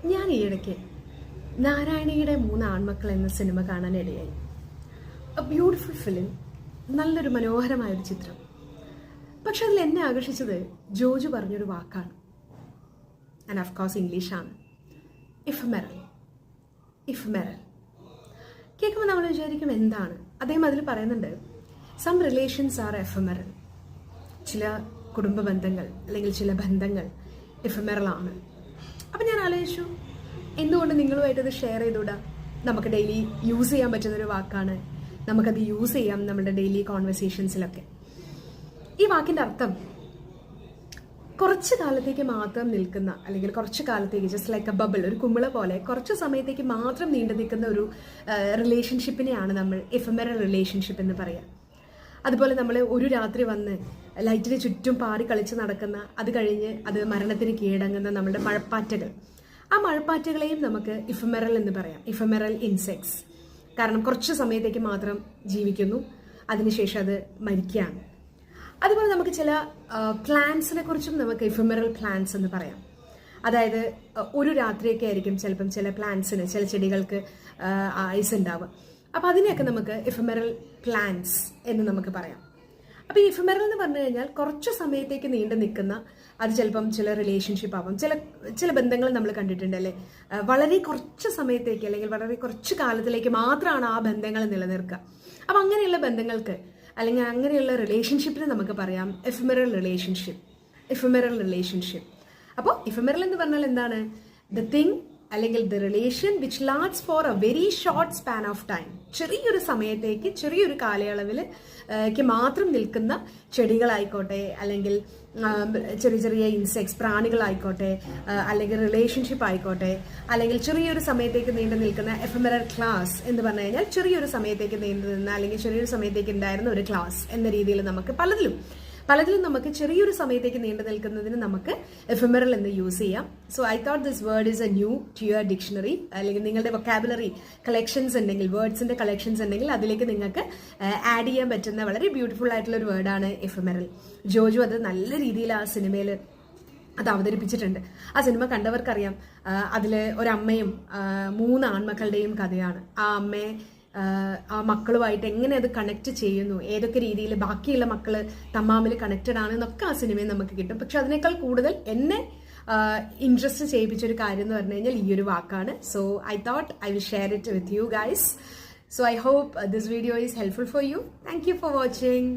ഞാൻ ഈയിടയ്ക്ക് നാരായണിയുടെ 3 ആൺമക്കൾ എന്ന സിനിമ കാണാനിടയായി. എ ബ്യൂട്ടിഫുൾ ഫിലിം, നല്ലൊരു മനോഹരമായൊരു ചിത്രം. പക്ഷെ അതിൽ എന്നെ ആകർഷിച്ചത് ജോജു പറഞ്ഞൊരു വാക്കാണ്. ആൻഡ് ഓഫ് കോഴ്സ് ഇംഗ്ലീഷാണ്. ഇഫ്മെറൽ. ഇഫ്മെറൽ കേൾക്കുമ്പോൾ നമ്മൾ വിചാരിക്കും എന്താണ്. അദ്ദേഹം അതിൽ പറയുന്നുണ്ട്, സം റിലേഷൻസ് ആർ എഫെമറൽ. ചില കുടുംബ ബന്ധങ്ങൾ അല്ലെങ്കിൽ ചില ബന്ധങ്ങൾ എഫെമറലാണ്. അപ്പം ഞാൻ ആലോചിച്ചു, എന്തുകൊണ്ട് നിങ്ങളുമായിട്ടത് ഷെയർ ചെയ്തുകൂടാ? നമുക്ക് ഡെയിലി യൂസ് ചെയ്യാൻ പറ്റുന്നൊരു വാക്കാണ്. നമുക്കത് യൂസ് ചെയ്യാം നമ്മുടെ ഡെയിലി കോൺവെർസേഷൻസിലൊക്കെ. ഈ വാക്കിൻ്റെ അർത്ഥം കുറച്ച് കാലത്തേക്ക് മാത്രം നിൽക്കുന്ന, അല്ലെങ്കിൽ കുറച്ച് കാലത്തേക്ക് ജസ്റ്റ് ലൈക്ക് എ ബബിൾ, ഒരു കുമിള പോലെ കുറച്ച് സമയത്തേക്ക് മാത്രം നീണ്ടു നിൽക്കുന്ന ഒരു റിലേഷൻഷിപ്പിനെയാണ് നമ്മൾ എഫെമറൽ റിലേഷൻഷിപ്പ് എന്ന് പറയുക. അതുപോലെ നമ്മൾ ഒരു രാത്രി വന്ന് ലൈറ്റിന് ചുറ്റും പാറി കളിച്ച് നടക്കുന്ന, അത് കഴിഞ്ഞ് അത് മരണത്തിന് കീഴടങ്ങുന്ന നമ്മുടെ മഴപ്പാറ്റകൾ, ആ മഴപ്പാറ്റകളെയും നമുക്ക് ഇഫെമറൽ എന്ന് പറയാം. ഇഫെമറൽ ഇൻസെക്ട്സ്. കാരണം കുറച്ച് സമയത്തേക്ക് മാത്രം ജീവിക്കുന്നു, അതിനുശേഷം അത് മരിക്കുകയാണ്. അതുപോലെ നമുക്ക് ചില പ്ലാന്റ്സിനെ കുറിച്ചും നമുക്ക് ഇഫെമറൽ പ്ലാന്റ്സ് എന്ന് പറയാം. അതായത് ഒരു രാത്രിയൊക്കെ ആയിരിക്കും ചിലപ്പം ചില പ്ലാന്റ്സിന്, ചില ചെടികൾക്ക് ആയുസ് ഉണ്ടാവുക. അപ്പോൾ അതിനെയൊക്കെ നമുക്ക് ഇഫെമറൽ പ്ലാന്റ്സ് എന്ന് നമുക്ക് പറയാം. അപ്പോൾ ഈ ഇഫെമറൽ എന്ന് പറഞ്ഞു കഴിഞ്ഞാൽ കുറച്ച് സമയത്തേക്ക് നീണ്ടു നിൽക്കുന്ന, അത് ചിലപ്പം ചില റിലേഷൻഷിപ്പ് ആവാം, ചില ബന്ധങ്ങൾ നമ്മൾ കണ്ടിട്ടുണ്ട് അല്ലേ, വളരെ കുറച്ച് സമയത്തേക്ക് അല്ലെങ്കിൽ വളരെ കുറച്ച് കാലത്തിലേക്ക് മാത്രമാണ് ആ ബന്ധങ്ങൾ നിലനിൽക്കുക. അപ്പം അങ്ങനെയുള്ള ബന്ധങ്ങൾക്ക് അല്ലെങ്കിൽ അങ്ങനെയുള്ള റിലേഷൻഷിപ്പിന് നമുക്ക് പറയാം എഫെമറൽ റിലേഷൻഷിപ്പ്. എഫെമറൽ റിലേഷൻഷിപ്പ്. അപ്പോൾ എഫെമറൽ എന്ന് പറഞ്ഞാൽ എന്താണ്? ദ തിങ് അല്ലെങ്കിൽ the relation which last for a very short span of time. ചെറിയൊരു സമയത്തേക്ക്, ചെറിയൊരു കാലയളവിൽ മാത്രം നിൽക്കുന്ന ചെടികളായിക്കോട്ടെ, അല്ലെങ്കിൽ ചെറിയ ചെറിയ ഇൻസെക്ട്സ്, പ്രാണികളായിക്കോട്ടെ, അല്ലെങ്കിൽ റിലേഷൻഷിപ്പ് ആയിക്കോട്ടെ, അല്ലെങ്കിൽ ചെറിയൊരു സമയത്തേക്ക് നീണ്ടു നിൽക്കുന്ന എഫെമറൽ ക്ലാസ് എന്ന് പറഞ്ഞു കഴിഞ്ഞാൽ ചെറിയൊരു സമയത്തേക്ക് നീണ്ടു നിന്ന, അല്ലെങ്കിൽ ചെറിയൊരു സമയത്തേക്ക് ഉണ്ടായിരുന്ന ഒരു ക്ലാസ് എന്ന രീതിയിൽ നമുക്ക് പലതിലും നമുക്ക് ചെറിയൊരു സമയത്തേക്ക് നീണ്ടു നിൽക്കുന്നതിന് നമുക്ക് എഫെമറൽ എന്ന് യൂസ് ചെയ്യാം. So I thought this word is a new to your dictionary. അല്ലെങ്കിൽ നിങ്ങളുടെ വൊക്കാബുലറി കളക്ഷൻസ് ഉണ്ടെങ്കിൽ, വേർഡ്സിന്റെ കളക്ഷൻസ് ഉണ്ടെങ്കിൽ അതിലേക്ക് നിങ്ങൾക്ക് ആഡ് ചെയ്യാൻ പറ്റുന്ന വളരെ ബ്യൂട്ടിഫുൾ ആയിട്ടുള്ള ഒരു വേർഡാണ് എഫെമറൽ. ജോജു അത് നല്ല രീതിയിൽ ആ സിനിമയിൽ അത് അവതരിപ്പിച്ചിട്ടുണ്ട്. ആ സിനിമ കണ്ടവർക്കറിയാം, അതിൽ ഒരമ്മയും 3 ആൺമക്കളുടെയും കഥയാണ്. ആ അമ്മയെ ആ മക്കളുമായിട്ട് എങ്ങനെ അത് കണക്ട് ചെയ്യുന്നു, ഏതൊക്കെ രീതിയിൽ ബാക്കിയുള്ള മക്കള് തമ്മിൽ കണക്റ്റഡ് ആണ് എന്നൊക്കെ ആ സിനിമയിൽ നമുക്ക് കിട്ടും. പക്ഷെ അതിനേക്കാൾ കൂടുതൽ എന്നെ ഇൻട്രസ്റ്റ് ചെയ്യിപ്പിച്ചൊരു കാര്യം എന്ന് പറഞ്ഞു കഴിഞ്ഞാൽ ഈ ഒരു വാക്കാണ്. So I thought I will share it with you guys. So I hope this video is helpful for you. Thank you for watching.